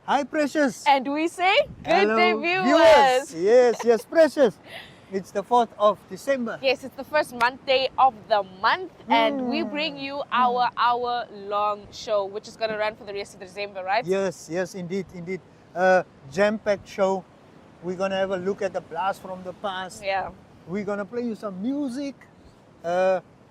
Hi, Precious. And we say good day, Hello, viewers. Yes, Precious. It's the 4th of December. Yes, it's the first Monday of the month, and we bring you our hour-long show, which is going to run for the rest of December, right? Yes, indeed. Jam-packed show. We're going to have a look at the blast from the past. Yeah. We're going to play you some music.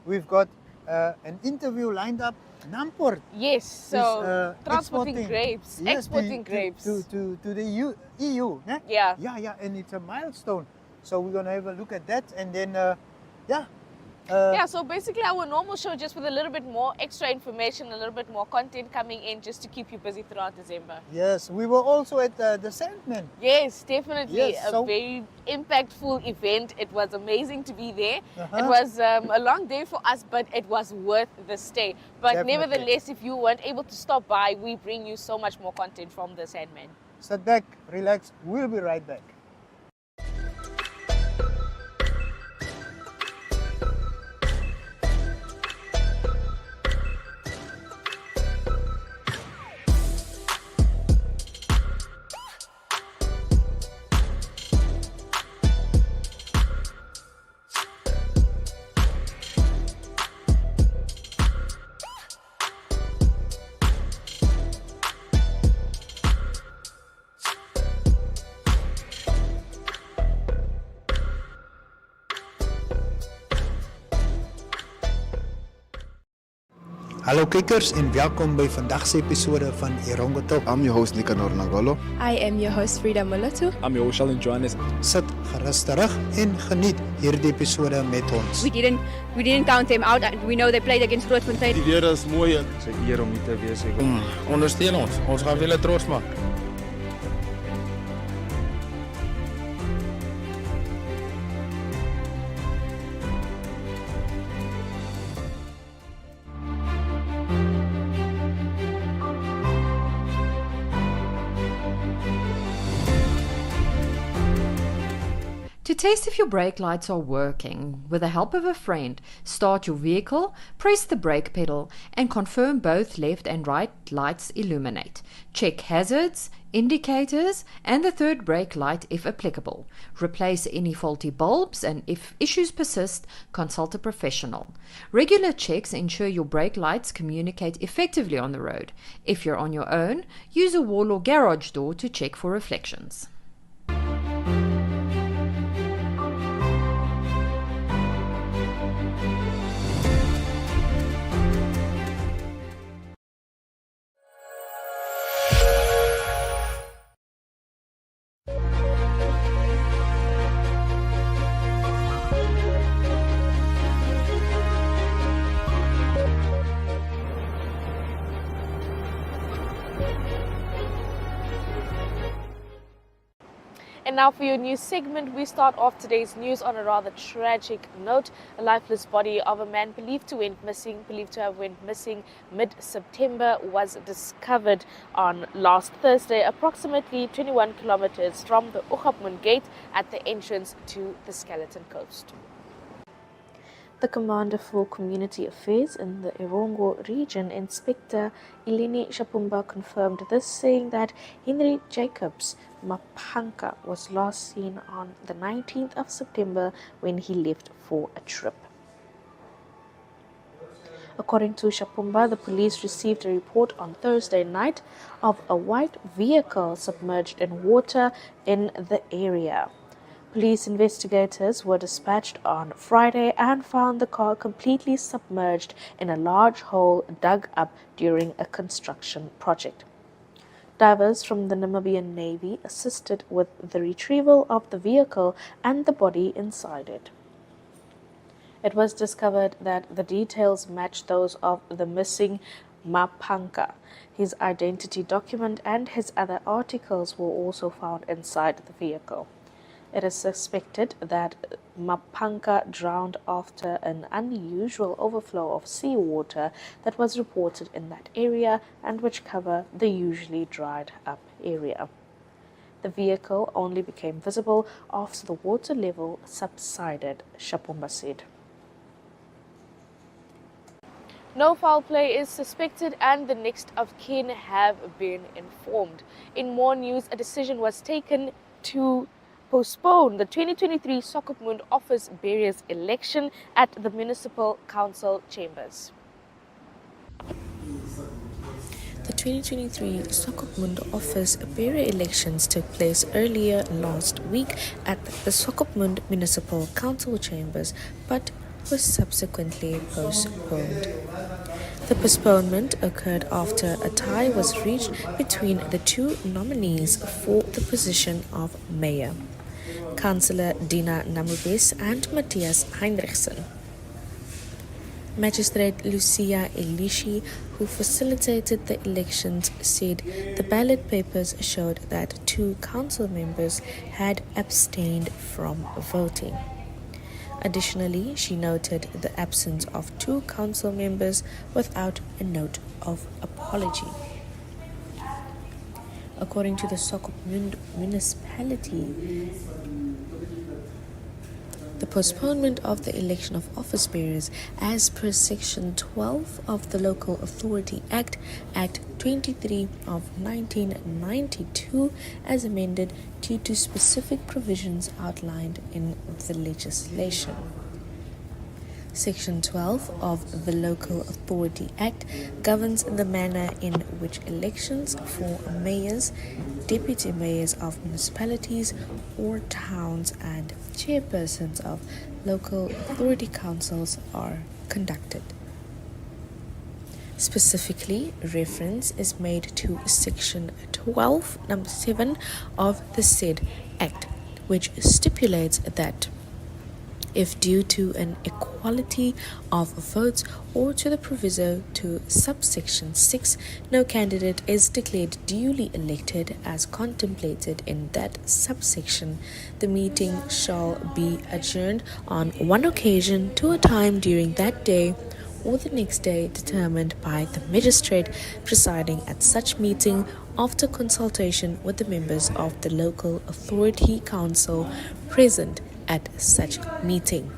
We've got an interview lined up. Namport. Yes, so transporting grapes, yes, exporting grapes. To the EU. Eh? Yeah. Yeah, and it's a milestone. So we're going to have a look at that, and then, So basically our normal show, just with a little bit more extra information, a little bit more content coming in, just to keep you busy throughout December. Yes, we were also at the Sandman. Yes, definitely. Yes, a very impactful event. It was amazing to be there. Uh-huh. It was a long day for us, but it was worth the stay. But Definitely. nevertheless, if you weren't able to stop by, we bring you so much more content from the Sandman. Sit back, relax. We'll be right back. Hallo kijkers en welkom bij vandagse episode van Erongo Top. I'm your host Nicanor Nangolo. I am your host Frida Molatu. I'm your host Alan Johannes. Sit gerust terug en geniet hierdie episode met ons. We didn't count them out. We know they played against Grootfontein. Die weer is mooi. Dis 'n eer om hier te wees. Ondersteun ons. Ons gaan julle trots maak. To test if your brake lights are working, with the help of a friend, start your vehicle, press the brake pedal, and confirm both left and right lights illuminate. Check hazards, indicators, and the third brake light if applicable. Replace any faulty bulbs, and if issues persist, consult a professional. Regular checks ensure your brake lights communicate effectively on the road. If you're on your own, use a wall or garage door to check for reflections. And now for your news segment, we start off today's news on a rather tragic note. A lifeless body of a man believed to have went missing mid-September was discovered on last Thursday, approximately 21 kilometers from the Swakopmund gate at the entrance to the Skeleton Coast. The Commander for Community Affairs in the Erongo region, Inspector Ilini Shapumba, confirmed this, saying that Henry Jacobs Mapanka was last seen on the 19th of September when he left for a trip. According to Shapumba, the police received a report on Thursday night of a white vehicle submerged in water in the area. Police investigators were dispatched on Friday and found the car completely submerged in a large hole dug up during a construction project. Divers from the Namibian Navy assisted with the retrieval of the vehicle and the body inside it. It was discovered that the details matched those of the missing Mapanka. His identity document and his other articles were also found inside the vehicle. It is suspected that Mapanka drowned after an unusual overflow of seawater that was reported in that area and which cover the usually dried up area. The vehicle only became visible after the water level subsided, Shapumba said. No foul play is suspected and the next of kin have been informed. In more news, a decision was taken to postpone the 2023 Swakopmund office bearers election at the Municipal Council chambers. The 2023 Swakopmund office bearer elections took place earlier last week at the Swakopmund Municipal Council chambers, but was subsequently postponed. The postponement occurred after a tie was reached between the two nominees for the position of mayor, Councillor Dina Namubis and Matthias Heinrichsen. Magistrate Lucia Elishi, who facilitated the elections, said the ballot papers showed that 2 council members had abstained from voting. Additionally, she noted the absence of 2 council members without a note of apology. According to the Swakopmund municipality, the postponement of the election of office bearers as per Section 12 of the Local Authority Act, Act 23 of 1992, as amended due to specific provisions outlined in the legislation. Section 12 of the Local Authority Act governs the manner in which elections for mayors, deputy mayors of municipalities or towns and chairpersons of local authority councils are conducted. Specifically, reference is made to Section 12, number 7 of the said Act, which stipulates that if due to an equality of votes or to the proviso to subsection 6, no candidate is declared duly elected as contemplated in that subsection, the meeting shall be adjourned on one occasion to a time during that day or the next day determined by the magistrate presiding at such meeting after consultation with the members of the local authority council present at such meeting,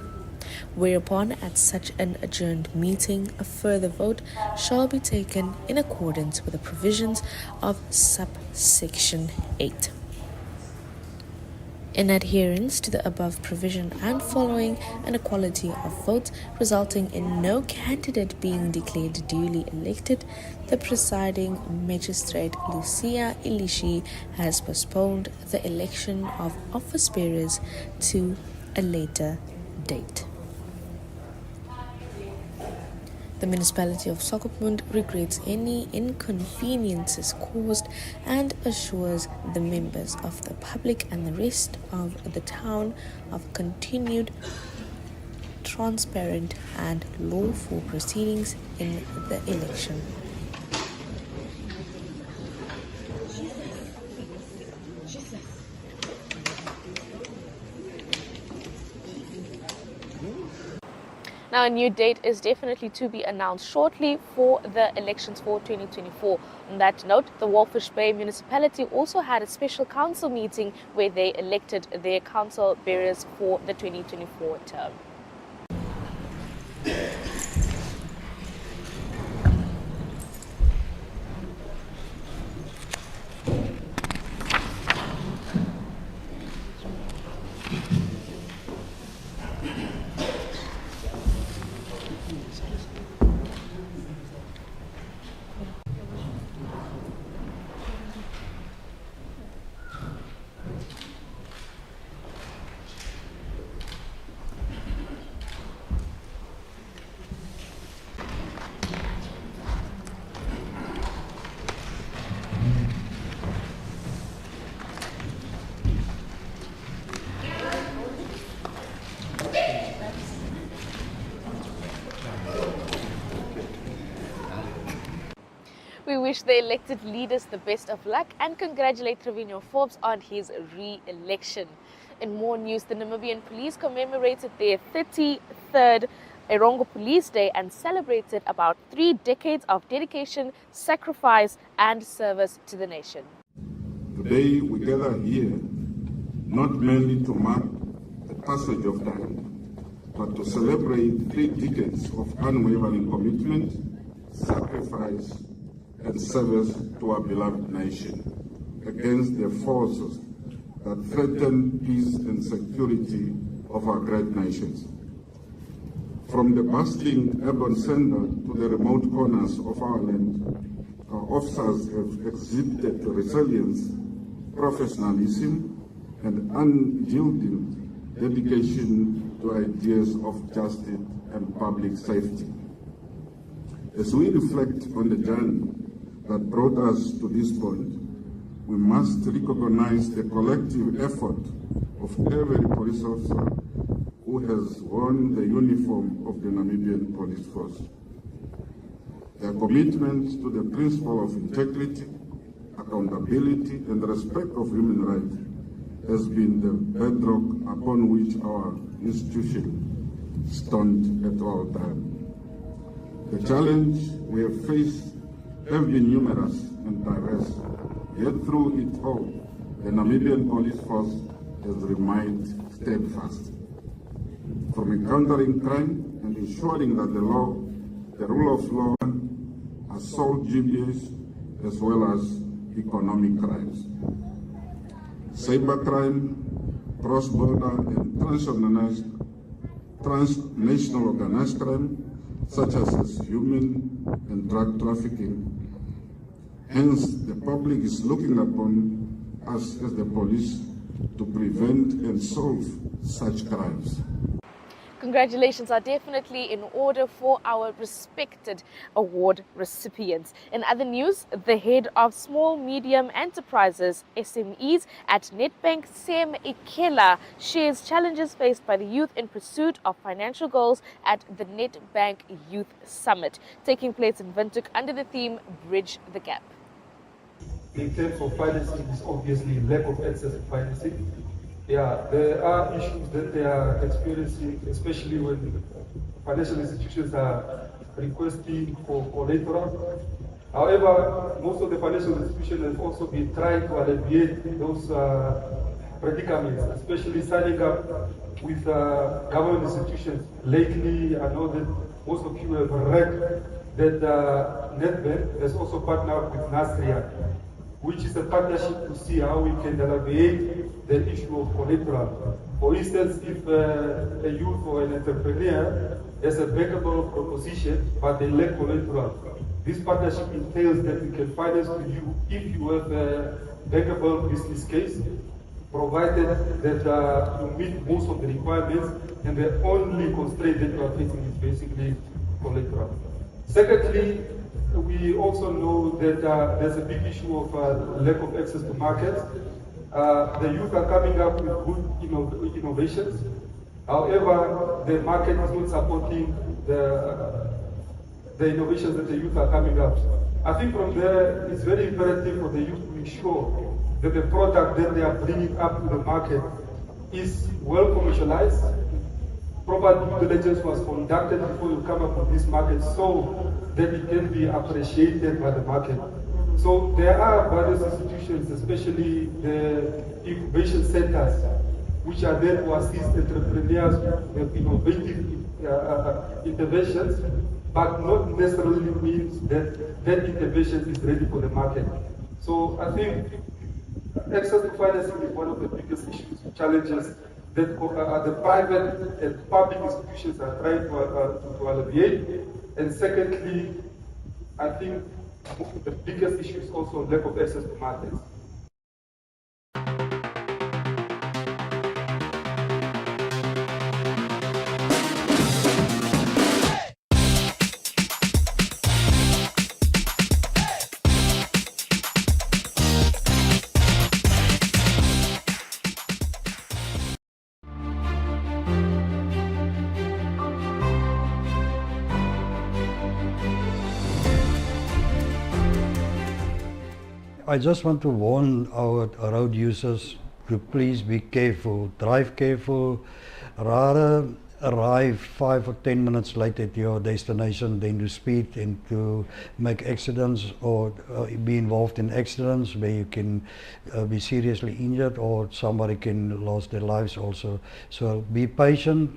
whereupon at such an adjourned meeting a further vote shall be taken in accordance with the provisions of subsection 8. In adherence to the above provision and following an equality of votes resulting in no candidate being declared duly elected, the presiding magistrate Lucia Elishi has postponed the election of office bearers to a later date. The municipality of Swakopmund regrets any inconveniences caused and assures the members of the public and the rest of the town of continued transparent and lawful proceedings in the election. Now, a new date is definitely to be announced shortly for the elections for 2024. On that note, the Walfish Bay municipality also had a special council meeting where they elected their council bearers for the 2024 term. We wish the elected leaders the best of luck and congratulate Trevino Forbes on his re-election. In more news, the Namibian police commemorated their 33rd Erongo Police Day and celebrated about 3 decades of dedication, sacrifice and service to the nation. Today we gather here not merely to mark the passage of time, but to celebrate 3 decades of unwavering commitment sacrifice, and service to our beloved nation against the forces that threaten peace and security of our great nations. From the bustling urban center to the remote corners of our land, our officers have exhibited resilience, professionalism, and unyielding dedication to ideas of justice and public safety. As we reflect on the journey that brought us to this point, we must recognize the collective effort of every police officer who has worn the uniform of the Namibian Police Force. Their commitment to the principle of integrity, accountability, and respect of human rights has been the bedrock upon which our institution stands at all times. The challenge we have faced have been numerous and diverse, yet through it all, the Namibian Police Force has remained steadfast. From encountering crime and ensuring that the rule of law are solved GBS as well as economic crimes. Cybercrime, cross-border and transnational organized crime, such as human and drug trafficking. Hence, the public is looking upon us as the police to prevent and solve such crimes. Congratulations are definitely in order for our respected award recipients. In other news, the head of Small Medium Enterprises SMEs at Nedbank, Sam Ikela, shares challenges faced by the youth in pursuit of financial goals at the Nedbank Youth Summit, taking place in Windhoek under the theme Bridge the Gap. In terms of financing, is obviously lack of access to financing. Yeah, there are issues that they are experiencing, especially when financial institutions are requesting for collateral. However, most of the financial institutions have also been trying to alleviate those predicaments, especially signing up with government institutions. Lately, I know that most of you have read that Nedbank has also partnered with Nasria, which is a partnership to see how we can alleviate the issue of collateral. For instance, if a youth or an entrepreneur has a bankable proposition but they lack collateral, this partnership entails that we can finance to you if you have a bankable business case, provided that you meet most of the requirements, and the only constraint that you are facing is basically collateral. Secondly, we also know that there's a big issue of lack of access to markets. The youth are coming up with good innovations. However, the market is not supporting the innovations that the youth are coming up. I think from there, it's very imperative for the youth to ensure that the product that they are bringing up to the market is well commercialized. Proper due diligence was conducted before you come up with this market so that it can be appreciated by the market. So there are various institutions, especially the incubation centers, which are there to assist entrepreneurs with innovative interventions, but not necessarily means that that intervention is ready for the market. So I think access to financing is one of the biggest issues, challenges that the private and public institutions are trying to alleviate. And secondly, I think the biggest issue is also lack of access to markets. I just want to warn our road users to please be careful, drive careful, rather arrive 5 or 10 minutes late at your destination than to speed and to make accidents or be involved in accidents where you can be seriously injured or somebody can lose their lives also. So be patient.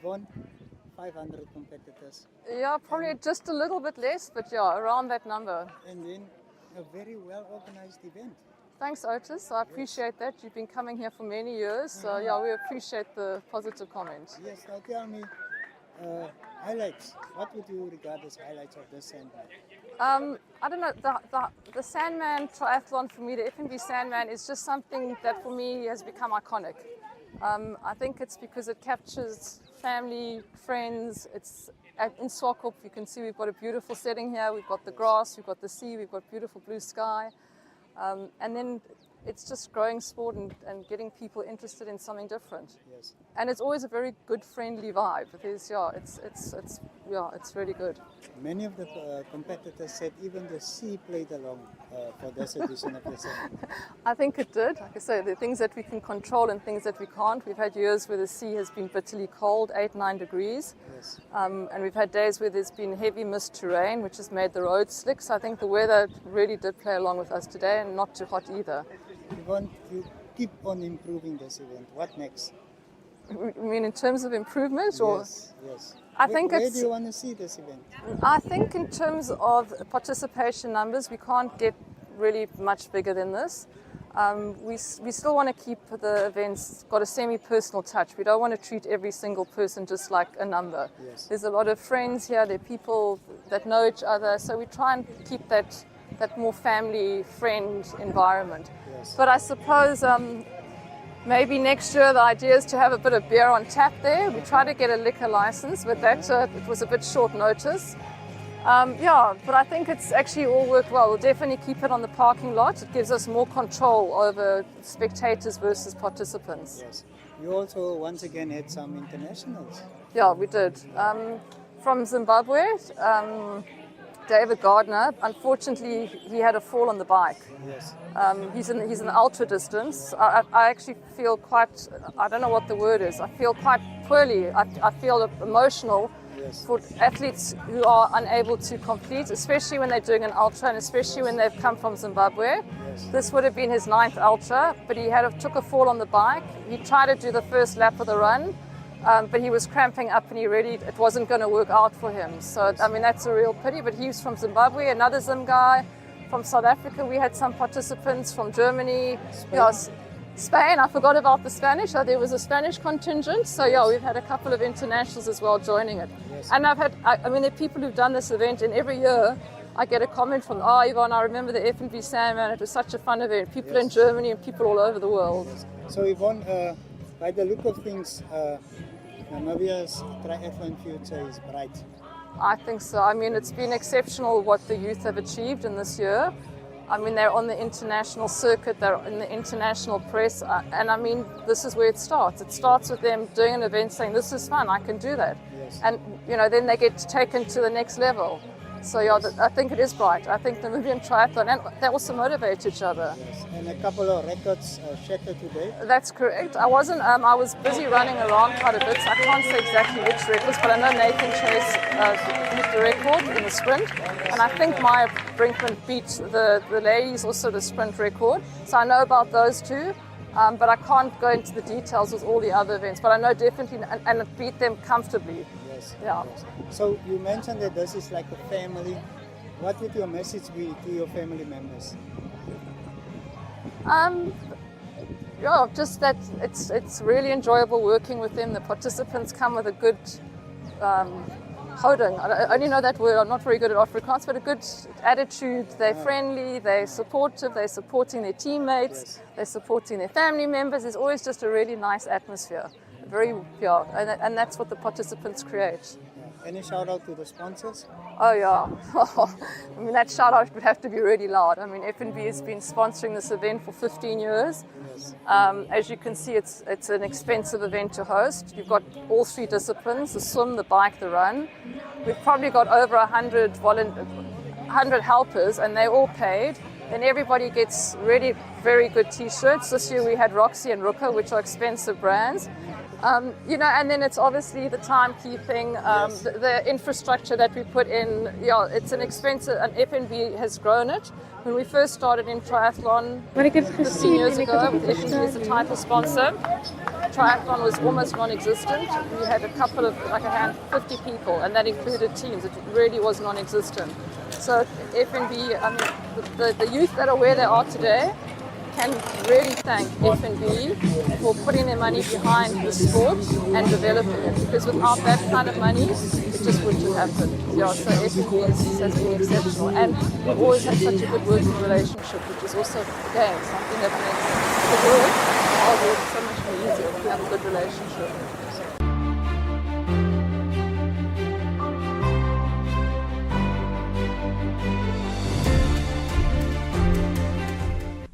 Yvonne, 500 competitors. Yeah, probably just a little bit less, but yeah, around that number. And then a very well organized event. Thanks, Otis. I appreciate that. You've been coming here for many years, so yeah, we appreciate the positive comment. Yes, now tell me, highlights. What would you regard as highlights of this Sandman? I don't know, the Sandman triathlon for me, the FNB Sandman is just something that for me has become iconic. I think it's because it captures family, friends. It's in Swakop, you can see we've got a beautiful setting here. We've got the grass, we've got the sea, we've got beautiful blue sky. And then it's just growing sport and getting people interested in something different. Yes. And it's always a very good, friendly vibe. It's really good. Many of the competitors said even the sea played along for this edition of the Sandman. I think it did. Like I say, there are things that we can control and things that we can't. We've had years where the sea has been bitterly cold, 8-9 degrees. Yes. And we've had days where there's been heavy mist to rain, which has made the roads slick. So I think the weather really did play along with us today, and not too hot either. Yvonne, you keep on improving this event. What next? You mean in terms of improvement? Or? Yes, yes. Where do you want to see this event? I think in terms of participation numbers, we can't get really much bigger than this. We still want to keep the events got a semi-personal touch. We don't want to treat every single person just like a number. Yes. There's a lot of friends here. There are people that know each other. So we try and keep that more family friend environment. Yes. But I suppose maybe next year the idea is to have a bit of beer on tap there. We try to get a liquor license, but that it was a bit short notice. But I think it's actually all worked well. We'll definitely keep it on the parking lot. It gives us more control over spectators versus participants. Yes. You also once again had some internationals. Yeah, we did. From Zimbabwe, David Gardner, unfortunately, he had a fall on the bike. Yes. He's in ultra distance. I actually feel quite, I don't know what the word is, I feel quite poorly. I feel emotional for athletes who are unable to complete, especially when they're doing an ultra and especially when they've come from Zimbabwe. Yes. This would have been his 9th ultra, but he took a fall on the bike. He tried to do the first lap of the run. But he was cramping up and it wasn't going to work out for him. So, I mean, that's a real pity. But he's from Zimbabwe, another Zim guy. From South Africa, we had some participants from Germany. Spain, I forgot about the Spanish. There was a Spanish contingent. So, we've had a couple of internationals as well joining it. Yes. And there are people who've done this event, and every year I get a comment from, Yvonne, I remember the FNB Sandman. It was such a fun event. People in Germany and people all over the world. Yes. So, Yvonne, by the look of things, Namibia's triathlon future is bright. I think so. I mean, it's been exceptional what the youth have achieved in this year. I mean, they're on the international circuit, they're in the international press, and I mean, this is where it starts. It starts with them doing an event saying, this is fun, I can do that. Yes. And, then they get taken to the next level. So, I think it is bright. I think the Namibian triathlon, and they also motivate each other. Yes. And a couple of records shattered today. That's correct. I wasn't. I was busy running around quite a bit. So I can't say exactly which records, but I know Nathan Chase hit the record in the sprint, and I think Maya Brinkman beat the ladies also the sprint record. So I know about those two, but I can't go into the details with all the other events. But I know definitely, and beat them comfortably. Yes. Yeah. Yes. So you mentioned that this is like a family. What would your message be to your family members? Just that it's really enjoyable working with them. The participants come with a good houding. I only know that word. I'm not very good at Afrikaans, but a good attitude. They're friendly. They're supportive. They're supporting their teammates. Yes. They're supporting their family members. There's always just a really nice atmosphere. And that's what the participants create. Any shout out to the sponsors? Oh yeah, I mean that shout out would have to be really loud. I mean FNB has been sponsoring this event for 15 years. Yes. As you can see, it's an expensive event to host. You've got all 3 disciplines: the swim, the bike, the run. We've probably got over 100 helpers, and they're all paid. Then everybody gets really very good T-shirts. This year we had Roxy and Ruka, which are expensive brands. You know, and then it's obviously the timekeeping, the infrastructure that we put in. Yeah, it's an expensive, and FNB has grown it. When we first started in triathlon 15 years ago, with FNB as the title sponsor, triathlon was almost non-existent. We had a couple of, like a hand, 50 people, and that included teams. It really was non-existent. So FNB, I mean, the youth that are where they are today can really thank FNB for putting their money behind the sport and developing it, because without that kind of money, it just wouldn't have happened. Yeah, so FNB has been exceptional, and we've always had such a good working relationship, which is also, again, something that makes the work, our work so much more easier if we have a good relationship.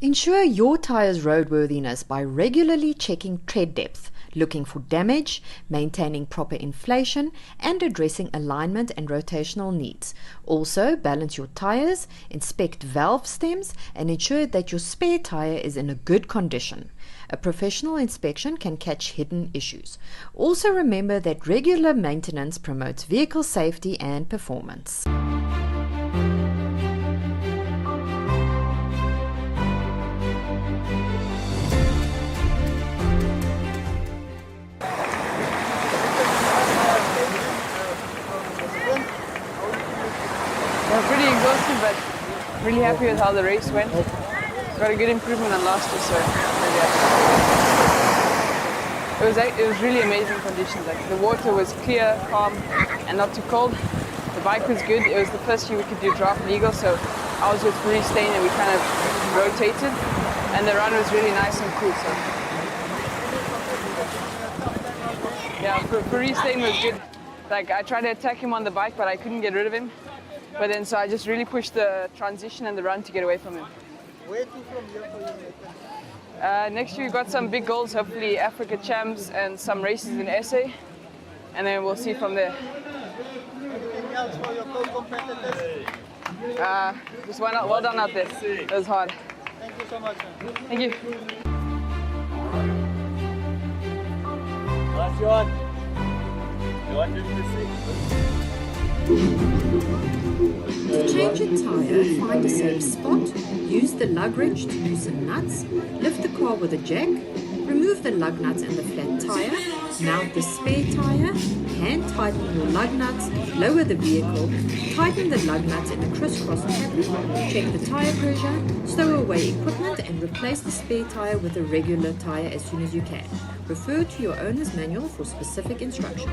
Ensure your tyres' roadworthiness by regularly checking tread depth, looking for damage, maintaining proper inflation, and addressing alignment and rotational needs. Also, balance your tyres, inspect valve stems, and ensure that your spare tyre is in a good condition. A professional inspection can catch hidden issues. Also remember that regular maintenance promotes vehicle safety and performance. Pretty exhausted, but really happy with how the race went. Got a good improvement on last year, so really happy. It was really amazing conditions. Like the water was clear, calm, and not too cold. The bike was good. It was the first year we could do draft legal, so I was with Marie Stain and we kind of rotated, and the run was really nice and cool. So yeah, Marie Stain was good. Like I tried to attack him on the bike, but I couldn't get rid of him. But then, so I just really pushed the transition and the run to get away from him. Where to from here for you, next year we've got some big goals, hopefully Africa Champs and some races in SA. And then we'll see from there. Anything else for your co-competitors? Just well done out there. It was hard. Thank you so much. Thank you. Last Johan. Johan didn't To change a tyre, find a safe spot, use the lug wrench to loosen nuts, lift the car with a jack, remove the lug nuts and the flat tyre, mount the spare tyre, hand tighten your lug nuts, lower the vehicle, tighten the lug nuts in a crisscross pattern, check the tyre pressure, stow away equipment and replace the spare tyre with a regular tyre as soon as you can. Refer to your owner's manual for specific instructions.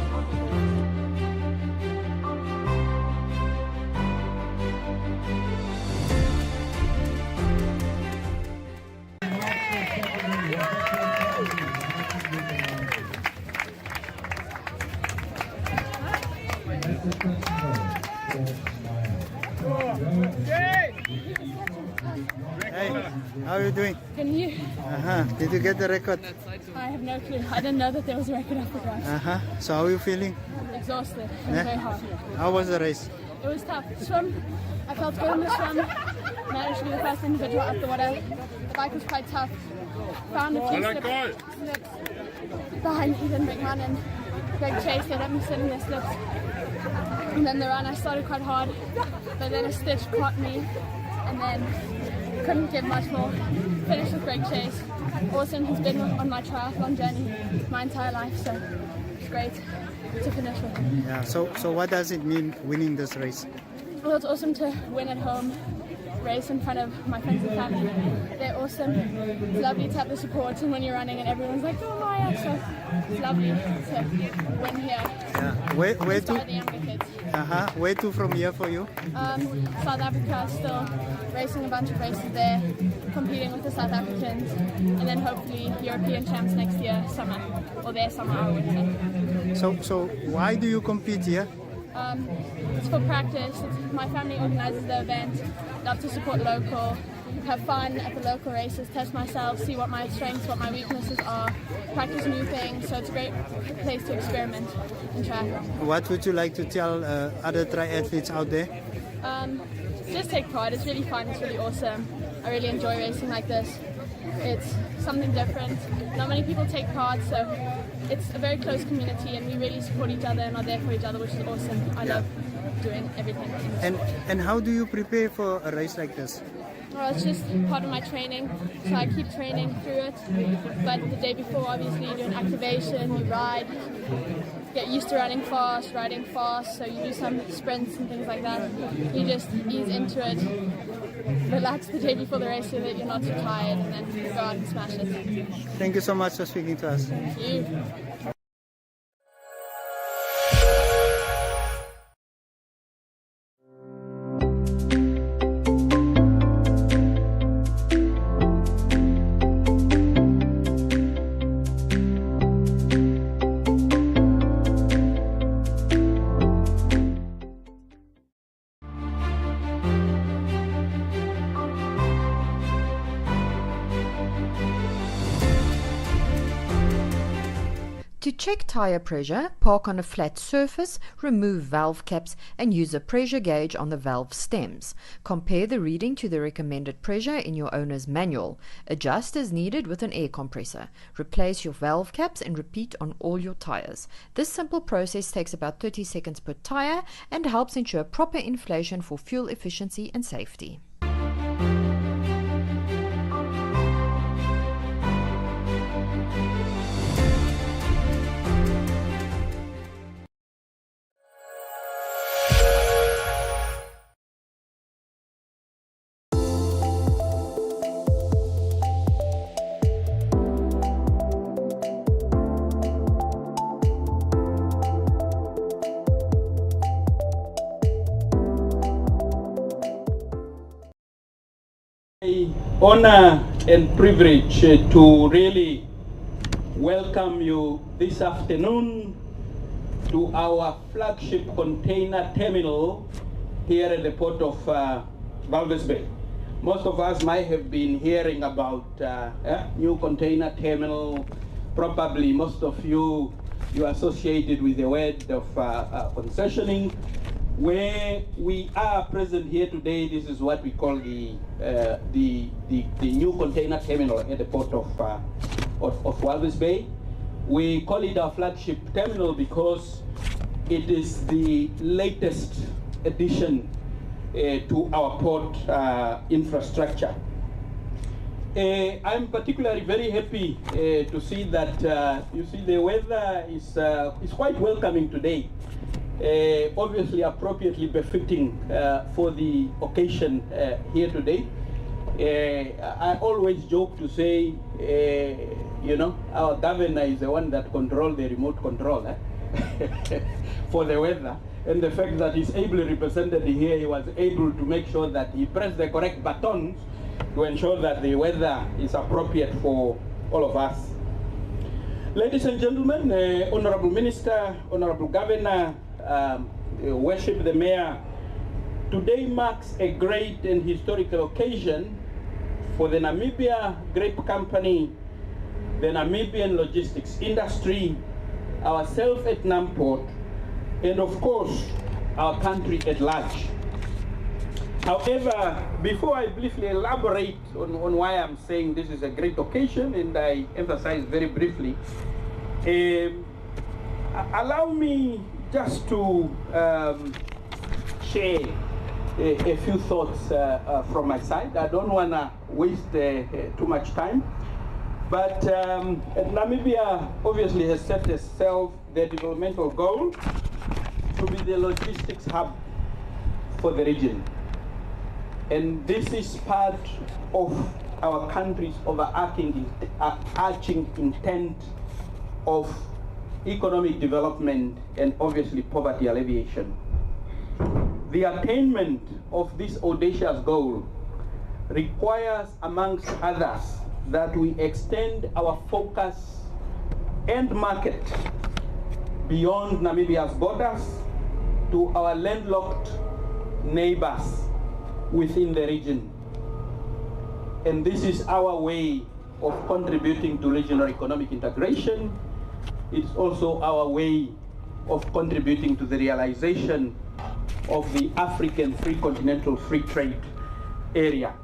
Hey, how are you doing? Can you? Did you get the record? I have no clue. I didn't know that there was a record up for grabs. So how are you feeling? Exhausted. It was very hard. How was the race? It was tough. Swim, I felt good in the swim. Managed to be the first individual up the water. The bike was quite tough. Found a few slips behind Ethan McMahon and Greg Chase. They let me sit in their slips. And then the run, I started quite hard, but then a stitch caught me, and then couldn't give much more. Finished with Greg Chase. Awesome, he's been on my triathlon journey my entire life, so it's great to finish with him. Yeah. So what does it mean winning this race? Well, it's awesome to win at home, race in front of my friends and family. They're awesome. It's lovely to have the support, and when you're running and everyone's like, oh Maya, so it's lovely to win here. Yeah. Where to? The younger kids. Where to from here for you? South Africa, still racing a bunch of races there, competing with the South Africans, and then hopefully European champs next year, summer, or their summer, I would say. So why do you compete here? It's for practice. My family organizes the event. Love to support local, have fun at the local races, test myself, see what my strengths, what my weaknesses are, practice new things. So it's a great place to experiment in triathlon. What would you like to tell other triathletes out there? Just take pride. It's really fun. It's really awesome. I really enjoy racing like this. it's something different. Not many people take part, so it's a very close community, and we really support each other and are there for each other, which is awesome. I love doing everything in the sport. And how do you prepare for a race like this? Well, it's just part of my training, so I keep training through it. But the day before, obviously, you do an activation, you ride, get used to riding fast, so you do some sprints and things like that. You just ease into it, relax the day before the race so that you're not too tired, and then go out and smash it. Thank you so much for speaking to us. Thank you. To check tire pressure, park on a flat surface, remove valve caps and use a pressure gauge on the valve stems. Compare the reading to the recommended pressure in your owner's manual. Adjust as needed with an air compressor. Replace your valve caps and repeat on all your tires. This simple process takes about 30 seconds per tire and helps ensure proper inflation for fuel efficiency and safety. Honor and privilege to really welcome you this afternoon to our flagship container terminal here at the port of Walvis Bay. Most of us might have been hearing about new container terminal. Probably most of you associated with the word of concessioning. Where we are present here today, this is what we call the new container terminal at the port of Walvis Bay. We call it our flagship terminal because it is the latest addition to our port infrastructure. I'm particularly very happy to see that you see the weather is quite welcoming today. Obviously appropriately befitting for the occasion here today. I always joke to say, you know, our governor is the one that controls the remote control for the weather. And the fact that he's ably represented here, he was able to make sure that he pressed the correct buttons to ensure that the weather is appropriate for all of us. Ladies and gentlemen, Honorable Minister, Honorable Governor, worship the Mayor, today marks a great and historical occasion for the Namibia Grape Company, the Namibian logistics industry, ourselves at Namport, and of course, our country at large. However, before I briefly elaborate on why I'm saying this is a great occasion, and I emphasize very briefly, allow me just to share a few thoughts from my side. I don't want to waste too much time, but Namibia obviously has set itself the developmental goal to be the logistics hub for the region. And this is part of our country's overarching intent of economic development and obviously poverty alleviation. The attainment of this audacious goal requires, amongst others, that we extend our focus and market beyond Namibia's borders to our landlocked neighbors within the region. And this is our way of contributing to regional economic integration. It's also our way of contributing to the realization of the African Free Continental Free Trade Area.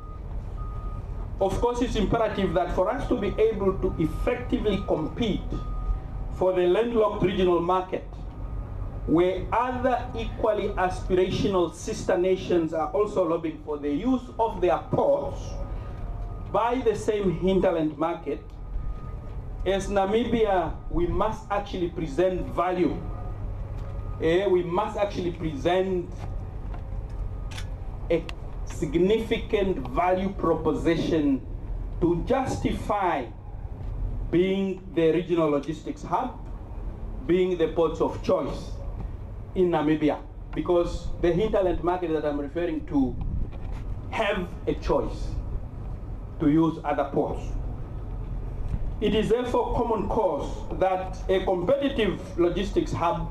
of course, it's imperative that for us to be able to effectively compete for the landlocked regional market, where other equally aspirational sister nations are also lobbying for the use of their ports by the same hinterland market, as Namibia, we must actually present value. We must actually present a significant value proposition to justify being the regional logistics hub, being the ports of choice in Namibia, because the hinterland market that I'm referring to have a choice to use other ports. It is therefore common cause that a competitive logistics hub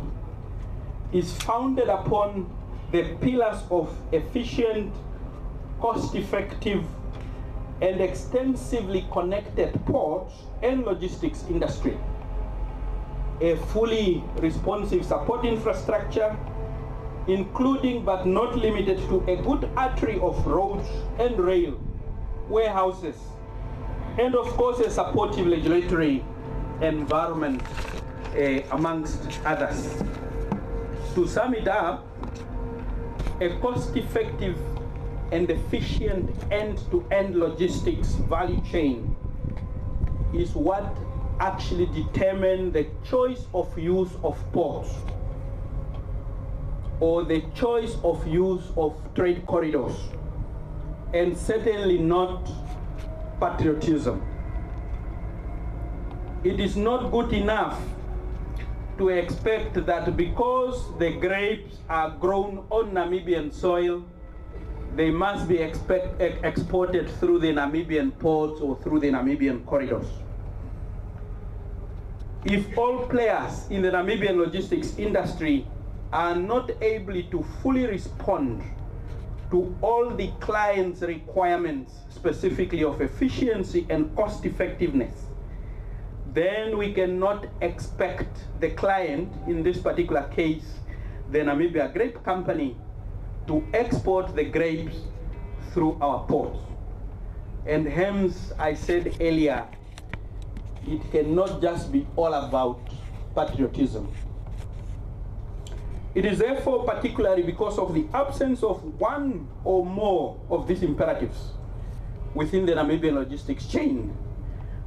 is founded upon the pillars of efficient, cost-effective, and extensively connected ports and logistics industry, a fully responsive support infrastructure, including but not limited to a good artery of roads and rail, warehouses, and of course a supportive regulatory environment, amongst others. To sum it up, a cost-effective and efficient end-to-end logistics value chain is what actually determine the choice of use of ports or the choice of use of trade corridors, and certainly not patriotism. It is not good enough to expect that because the grapes are grown on Namibian soil, they must be exported through the Namibian ports or through the Namibian corridors. If all players in the Namibian logistics industry are not able to fully respond to all the client's requirements, specifically of efficiency and cost effectiveness, then we cannot expect the client, in this particular case, the Namibia Grape Company, to export the grapes through our ports. And hence, I said earlier, it cannot just be all about patriotism. It is therefore particularly because of the absence of one or more of these imperatives within the Namibian logistics chain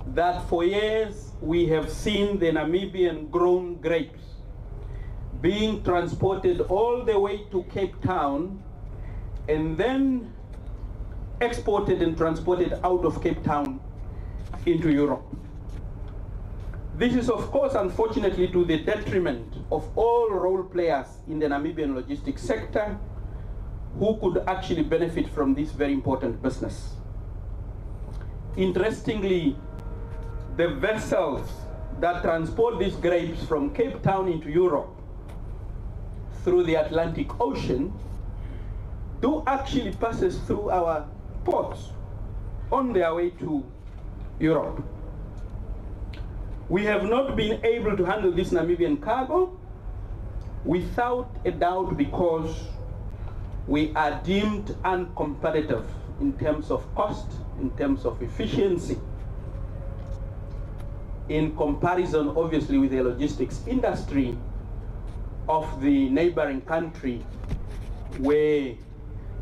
that for years we have seen the Namibian grown grapes being transported all the way to Cape Town and then exported and transported out of Cape Town into Europe. This is, of course, unfortunately, to the detriment of all role players in the Namibian logistics sector who could actually benefit from this very important business. Interestingly, the vessels that transport these grapes from Cape Town into Europe through the Atlantic Ocean do actually pass through our ports on their way to Europe. We have not been able to handle this Namibian cargo, without a doubt, because we are deemed uncompetitive in terms of cost, in terms of efficiency, in comparison, obviously, with the logistics industry of the neighboring country where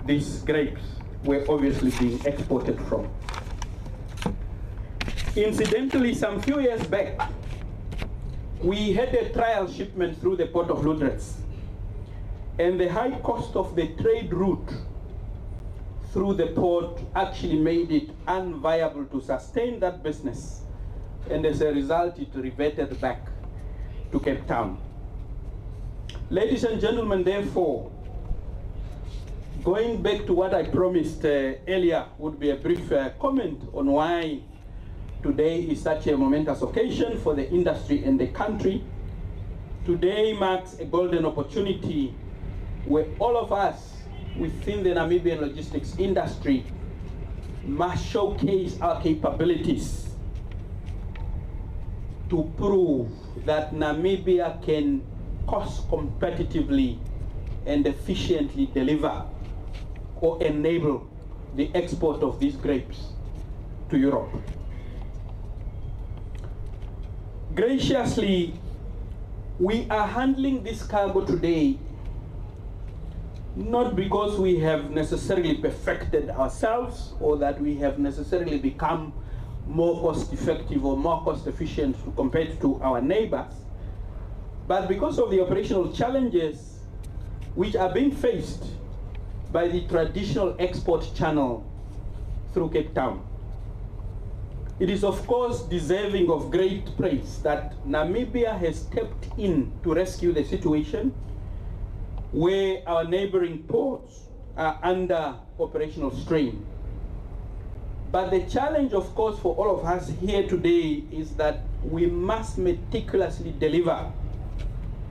these grapes were obviously being exported from. Incidentally, some few years back, we had a trial shipment through the port of Lutretz, and the high cost of the trade route through the port actually made it unviable to sustain that business, and as a result it reverted back to Cape Town. Ladies and gentlemen, therefore, going back to what I promised earlier would be a brief comment on why today is such a momentous occasion for the industry and the country. Today marks a golden opportunity where all of us within the Namibian logistics industry must showcase our capabilities to prove that Namibia can cost competitively and efficiently deliver or enable the export of these grapes to Europe. Graciously, we are handling this cargo today not because we have necessarily perfected ourselves or that we have necessarily become more cost effective or more cost efficient compared to our neighbors, but because of the operational challenges which are being faced by the traditional export channel through Cape Town. It is of course deserving of great praise that Namibia has stepped in to rescue the situation where our neighboring ports are under operational strain. But the challenge, of course, for all of us here today is that we must meticulously deliver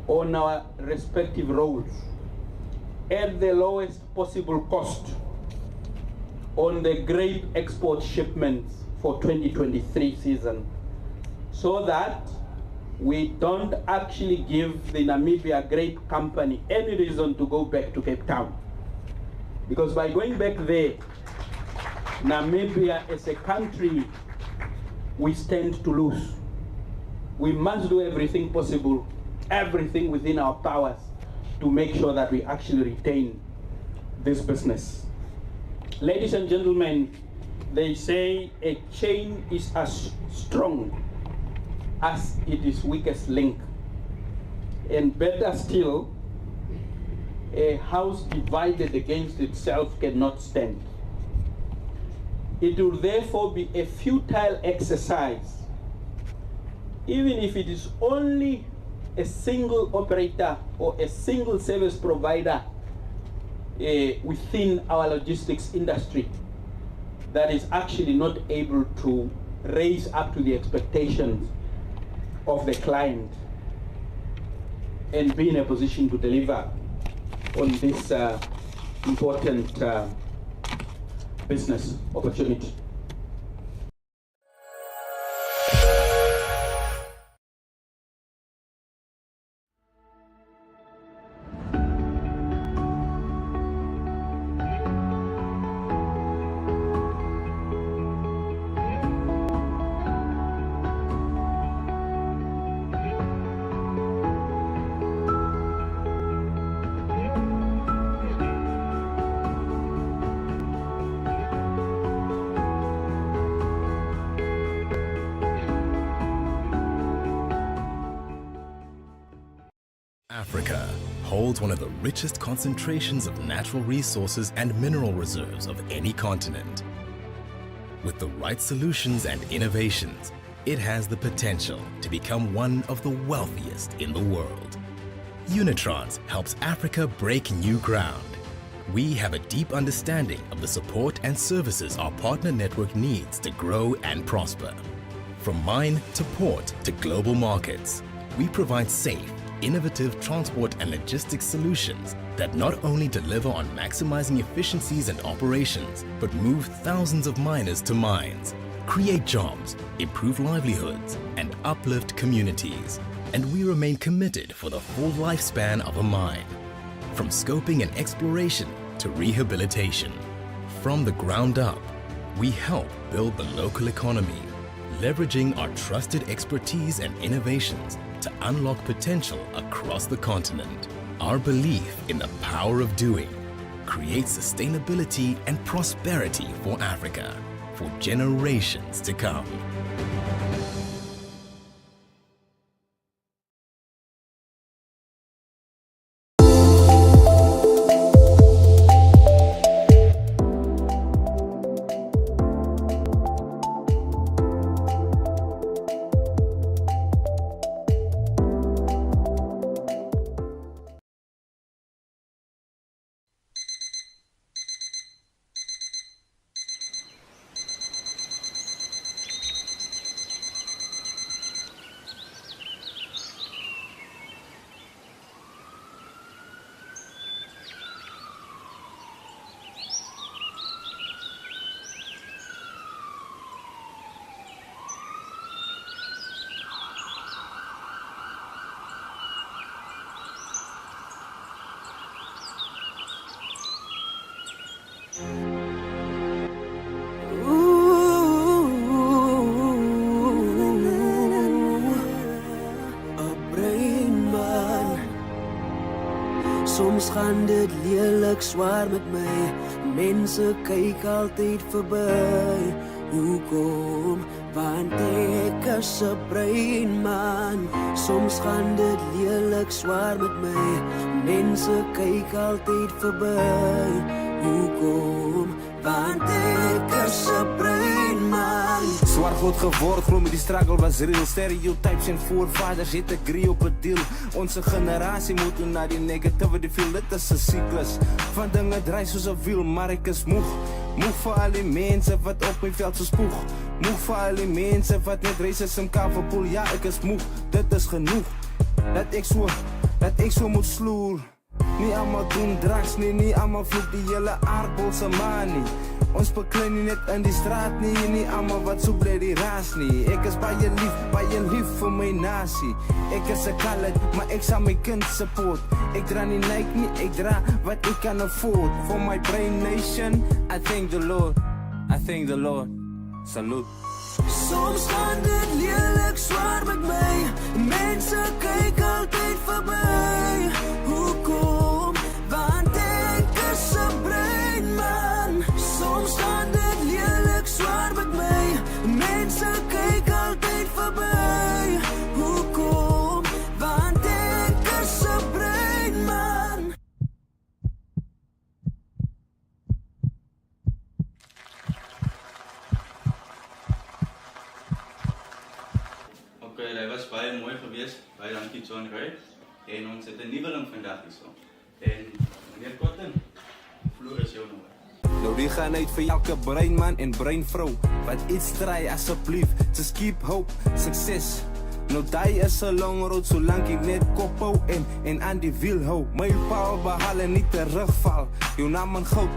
on our respective roles at the lowest possible cost on the grape export shipments for 2023 season, so that we don't actually give the Namibia Grape Company any reason to go back to Cape Town. Because by going back there, Namibia as a country, we stand to lose. We must do everything possible, everything within our powers to make sure that we actually retain this business. Ladies and gentlemen, they say a chain is as strong as it is weakest link. And better still, a house divided against itself cannot stand. It will therefore be a futile exercise, even if it is only a single operator or a single service provider within our logistics industry that is actually not able to raise up to the expectations of the client and be in a position to deliver on this important business opportunity. Africa holds one of the richest concentrations of natural resources and mineral reserves of any continent. With the right solutions and innovations, it has the potential to become one of the wealthiest in the world. Unitrans helps Africa break new ground. We have a deep understanding of the support and services our partner network needs to grow and prosper. From mine to port to global markets, we provide safe, innovative transport and logistics solutions that not only deliver on maximizing efficiencies and operations, but move thousands of miners to mines, create jobs, improve livelihoods, and uplift communities. And we remain committed for the full lifespan of a mine. From scoping and exploration to rehabilitation. From the ground up, we help build the local economy, leveraging our trusted expertise and innovations to unlock potential across the continent. Our belief in the power of doing creates sustainability and prosperity for Africa for generations to come. Soms gaan dit lelik zwaar met my. Mense kyk altyd verby. Hoekom? Want ek is 'n brein man. Soms gaan dit lelik zwaar met my. Mense kyk altyd verby. Hoekom? Want ek is 'n brein man. Zwaar groot geword, glo met die struggle was real. Stereotypes en voorvaders het agree op 'n deal. Onze generasie moet toe na die negativity feel. Dit is 'n siklus van dinge draai soos 'n wiel. Maar ek is moeg, moeg vir al die mense wat op my veld so spoeg. Moeg vir al die mense wat net racism kan verpoel. Ja, ek is moeg, dit is genoeg. Dat ek so moet sloer. Nie allemaal doen drugs nie, nie allemaal vloek die hele aardbolse maan nie. Ons beklein nie net in die straat nie, nie allemaal wat so bly die raas nie. Ek is baie lief vir my nasie. Ek is 'n colored, maar ek sal my kind support. Ek dra nie Nike nie, ek dra wat ek kan afford. For my brain nation, I thank the Lord. I thank the Lord. Salute. Soms gaan dit lelik zwaar met my. Mense kyk altyd verby. Hoekom? Want ek is 'n brein man. Soms gaan dit lelik zwaar met my. Mense kyk altyd verby. Hoekom? Want ek is 'n brein man. Okay, dat was baie mooi geweest. Baie dankie John Ray. En ons het 'n nuweling vandag hierso. En meneer Cotton, vloer is jou nommer. Nou die gaan uit vir elke breinman en breinvrou wat iets try asseblief. Just keep hope, success. Nou die is 'n long road solank ek net kop hou en aan die wiel hou. Mylpaal behaal en nie terugval. Jou naam en goud.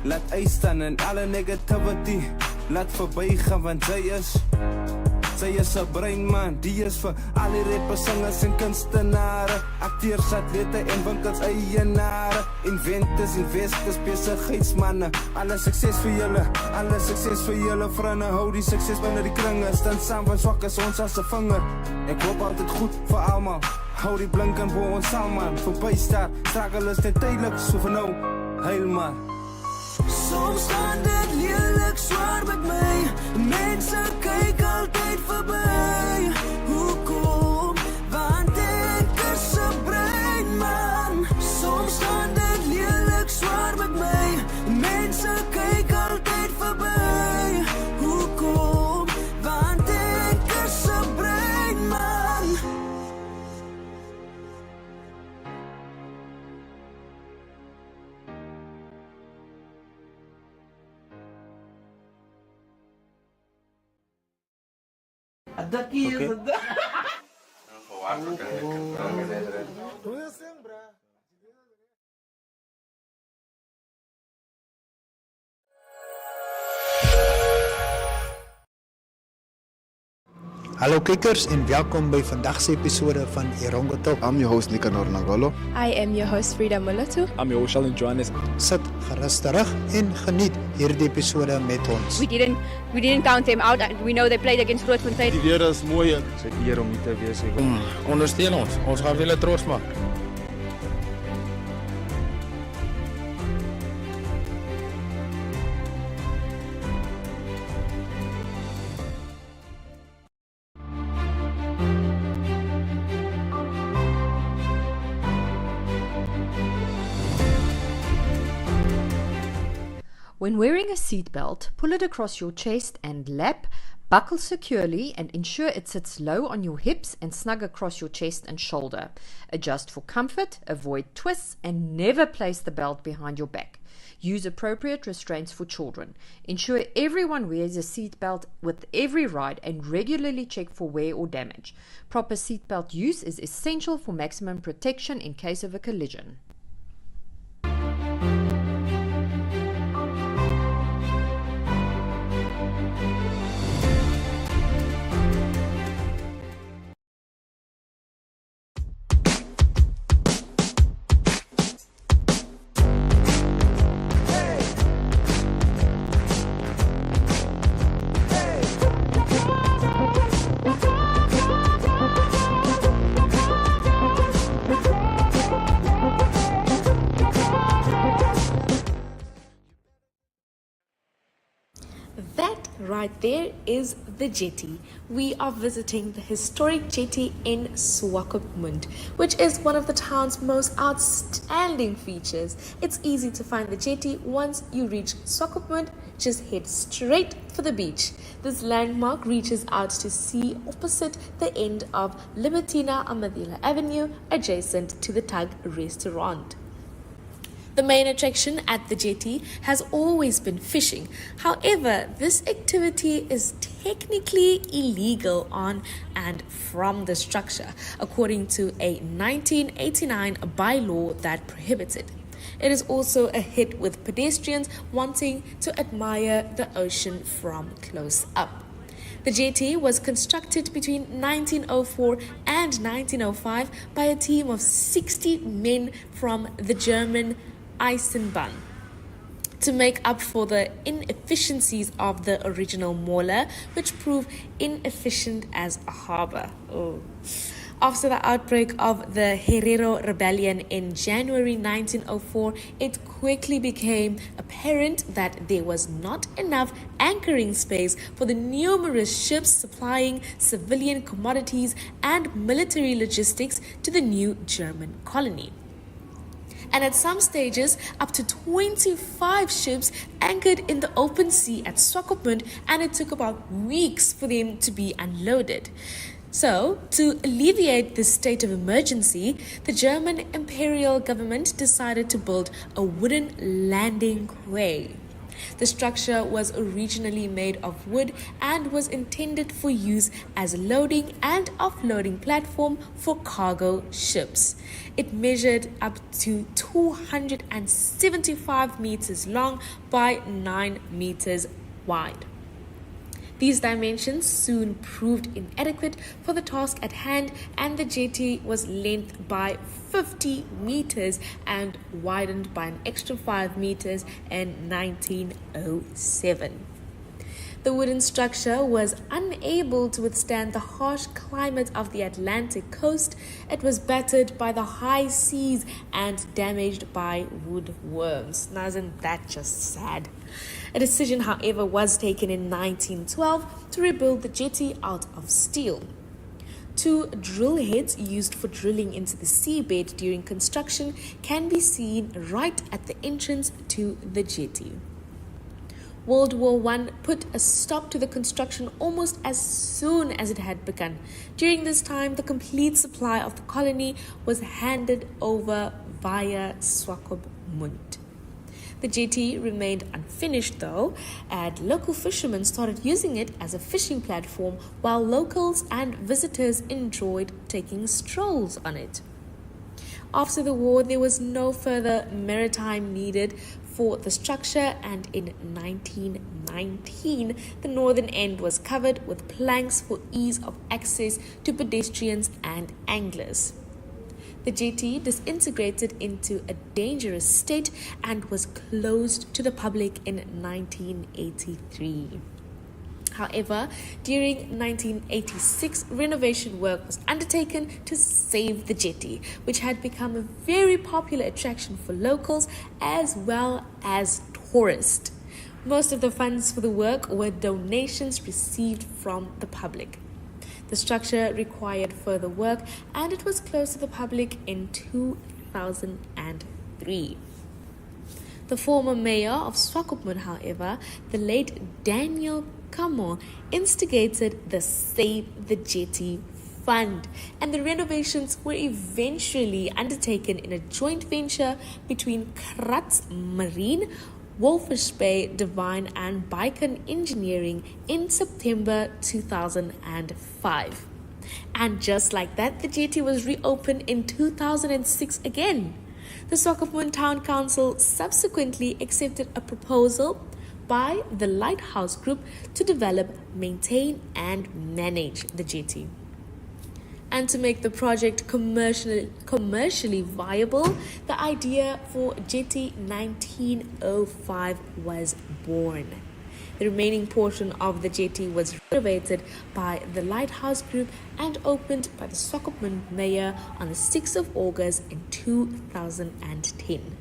Laat uitstaan en alle negativity laat verbygaan want sy is 'n breinman, die is vir al die rappers, singers en kunstenare, akteurs, atlete en winkels eienaare, inventors, investors, besigheidsmanne. Alle sukses vir julle vriende, hou die sukses binne die kringe, staan saam van swak as ons as 'n vinger. Ek hoop altyd goed vir almal, hou die blink en bo ons almal, verby staat, struggle is net tydelik, so vir nou, heil maar. Soms gaan dit lelik zwaar met my. Mense kyk altyd verby. Hoekom? Want ek is 'n brein man. Soms gaan dit lelik zwaar met my. Mense kyk altyd verby. Hoekom? Want ek is 'n brein man. Daqui is het. Hallo kijkers en welkom bij vandaagse episode van Erongo Talk. I'm your host Nicanor Nangolo. I am your host Frida Mulatu. I'm your host Sheldon Johannes. Sit gerust terug en geniet hierdie episode met ons. We didn't count them out. We know they played against Grootfontein. Die weer is mooi. Dit is 'n eer om hier te wees. Ondersteun ons. Ons gaan julle trots maak. When wearing a seatbelt, pull it across your chest and lap, buckle securely and ensure it sits low on your hips and snug across your chest and shoulder. Adjust for comfort, avoid twists, and never place the belt behind your back. Use appropriate restraints for children. Ensure everyone wears a seatbelt with every ride and regularly check for wear or damage. Proper seatbelt use is essential for maximum protection in case of a collision. right there is the jetty. We are visiting the historic jetty in Swakopmund, which is one of the town's most outstanding features. It's easy to find the jetty once you reach Swakopmund. Just head straight for the beach. This landmark reaches out to sea opposite the end of Libertina Amadila Avenue, adjacent to the Tug restaurant. The main attraction at the jetty has always been fishing. However, this activity is technically illegal on and from the structure, according to a 1989 bylaw that prohibits it. It is also a hit with pedestrians wanting to admire the ocean from close up. The jetty was constructed between 1904 and 1905 by a team of 60 men from the German Eisenbahn to make up for the inefficiencies of the original mauler, which proved inefficient as a harbour. After the outbreak of the Herero Rebellion in January 1904, it quickly became apparent that there was not enough anchoring space for the numerous ships supplying civilian commodities and military logistics to the new German colony. And at some stages, up to 25 ships anchored in the open sea at Swakopmund, and it took about weeks for them to be unloaded. So, to alleviate this state of emergency, the German imperial government decided to build a wooden landing quay. The structure was originally made of wood and was intended for use as a loading and offloading platform for cargo ships. It measured up to 275 meters long by 9 meters wide. These dimensions soon proved inadequate for the task at hand, and the jetty was lengthened by 50 meters and widened by an extra 5 meters in 1907. The wooden structure was unable to withstand the harsh climate of the Atlantic coast. It was battered by the high seas and damaged by woodworms. Now, isn't that just sad? A decision, however, was taken in 1912 to rebuild the jetty out of steel. 2 drill heads used for drilling into the seabed during construction can be seen right at the entrance to the jetty. World War I put a stop to the construction almost as soon as it had begun. During this time, the complete supply of the colony was handed over via Swakopmund. The jetty remained unfinished though, and local fishermen started using it as a fishing platform, while locals and visitors enjoyed taking strolls on it. After the war, there was no further maritime needed for the structure, and in 1919, the northern end was covered with planks for ease of access to pedestrians and anglers. The jetty disintegrated into a dangerous state and was closed to the public in 1983. However, during 1986, renovation work was undertaken to save the jetty, which had become a very popular attraction for locals as well as tourists. Most of the funds for the work were donations received from the public. The structure required further work, and it was closed to the public in 2003. The former mayor of Swakopmund, however, the late Daniel Kanime, instigated the Save the Jetty Fund, and the renovations were eventually undertaken in a joint venture between Kratz Marine, Wolfish Bay Divine and Bicon Engineering in September 2005. And just like that, the jetty was reopened in 2006 again. The Swakopmund Town Council subsequently accepted a proposal by the Lighthouse Group to develop, maintain and manage the jetty. And to make the project commercially viable, the idea for Jetty 1905 was born. The remaining portion of the jetty was renovated by the Lighthouse Group and opened by the Swakopmund Mayor on the 6th of August in 2010.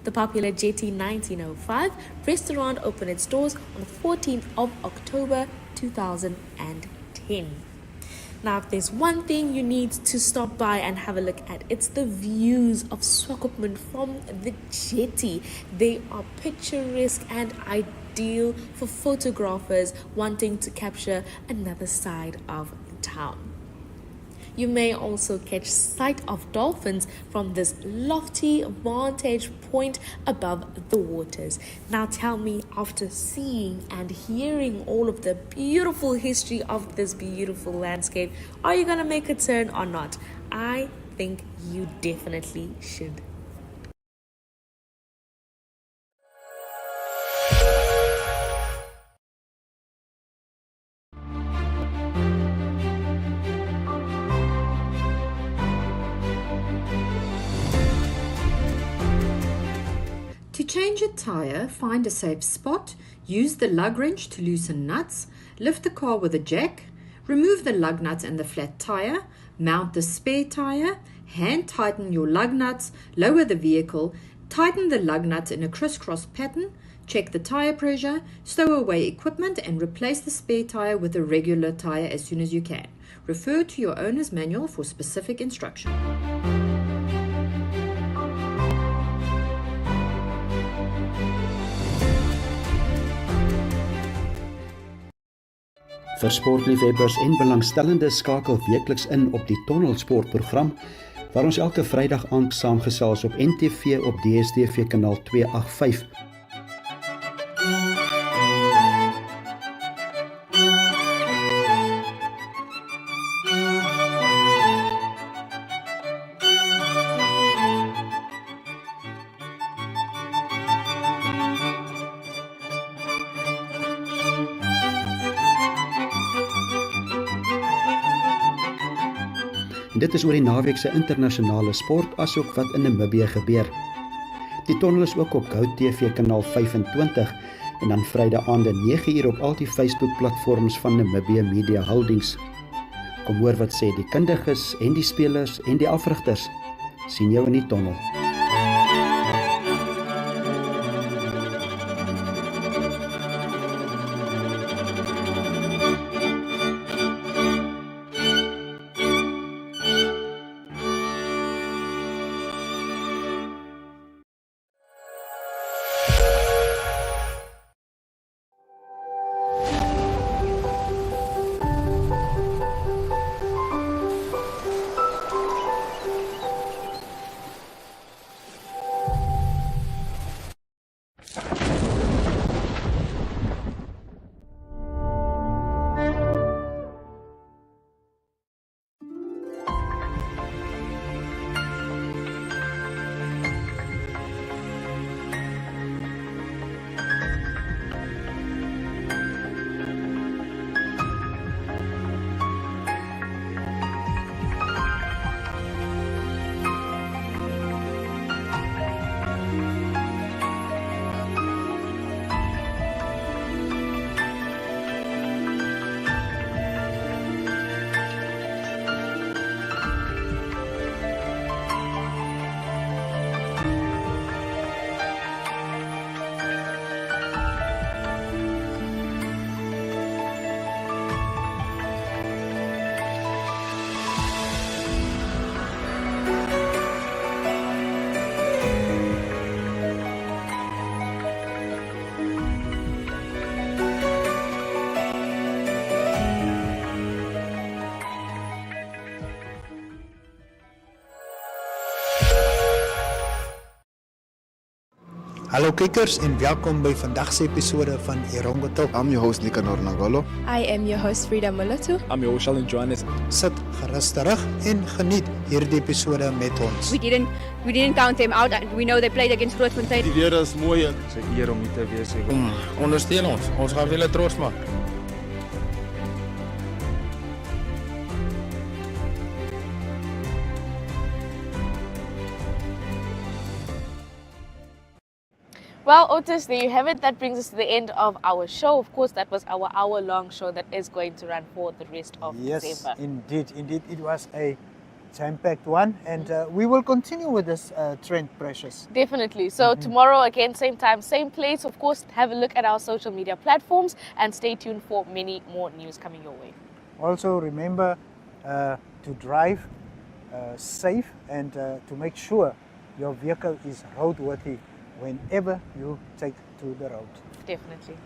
The popular Jetty 1905 restaurant opened its doors on the 14th of October 2010. Now, if there's one thing you need to stop by and have a look at, it's the views of Swakopmund from the jetty. They are picturesque and ideal for photographers wanting to capture another side of the town. You may also catch sight of dolphins from this lofty vantage point above the waters. Now tell me, after seeing and hearing all of the beautiful history of this beautiful landscape, are you going to make a turn or not? I think you definitely should. To change a tire, find a safe spot, use the lug wrench to loosen nuts, lift the car with a jack, remove the lug nuts and the flat tire, mount the spare tire, hand tighten your lug nuts, lower the vehicle, tighten the lug nuts in a crisscross pattern, check the tire pressure, stow away equipment and replace the spare tire with a regular tire as soon as you can. Refer to your owner's manual for specific instruction. Vir sportliefhebbers en belangstellendes skakel weekliks in op die Tonnelsportprogram waar ons elke Vrydag aand saamgesels op NTV op DStv kanaal 285. Dit is oor die naweek se internasionale sport asook wat in Namibië gebeur. Die tonnel is ook op GoTV kanaal 25 en dan Vrydag aande 9:00 op al die Facebook-platforms van Namibia Media Holdings. Kom hoor wat sê die kundiges en die spelers en die afrigters. Sien jou in die tonnel. Hallo kijkers en welkom bij vandaag se episode van Erongo Talk. I'm your host Nagalo. I am your host Frida Mulatu. I'm your host Johannes. Sit gerus terug en geniet hierdie episode met ons. We didn't count them out. We know they played against Grootfontein. Die weer is mooi. Dit is 'n eer om hier te wees. Ondersteun ons. Ons gaan julle trots maak. Well, Otis, there you have it. That brings us to the end of our show. Of course, that was our hour-long show that is going to run for the rest of December. Yes, indeed. It was a jam-packed one, and we will continue with this trend, Precious. Definitely. So tomorrow again, same time, same place. Of course, have a look at our social media platforms and stay tuned for many more news coming your way. Also remember to drive safe and to make sure your vehicle is roadworthy whenever you take to the road. Definitely.